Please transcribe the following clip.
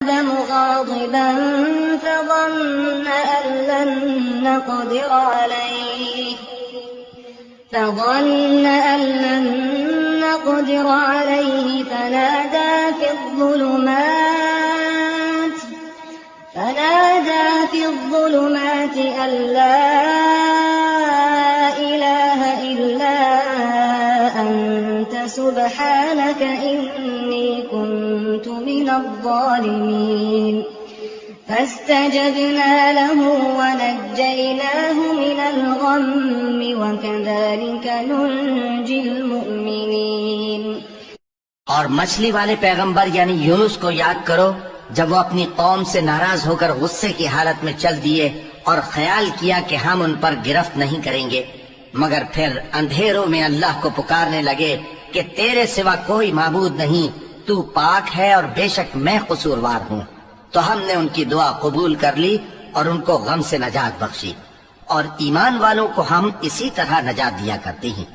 آدم غاضبا فظن أن لن نقدر عليه فنادى في الظلمات أن لا إله إلا أنت سبحانك إني كنت من الظالمين. فاستجبنا له ونجيناه من الغم وكذلك ننجي المؤمنين। और मछली वाले पैगंबर यानी यूनुस को याद करो जब वो अपनी कौम से नाराज होकर गुस्से की हालत में चल दिए और ख्याल किया कि हम उन पर गिरफ्त नहीं करेंगे, मगर फिर अंधेरों में अल्लाह को पुकारने लगे कि तेरे सिवा कोई माबूद नहीं, तू पाक है और बेशक मैं कसूरवार हूँ। तो हमने उनकी दुआ कबूल कर ली और उनको गम से नजात बख्शी, और ईमान वालों को हम इसी तरह नजात दिया करते हैं।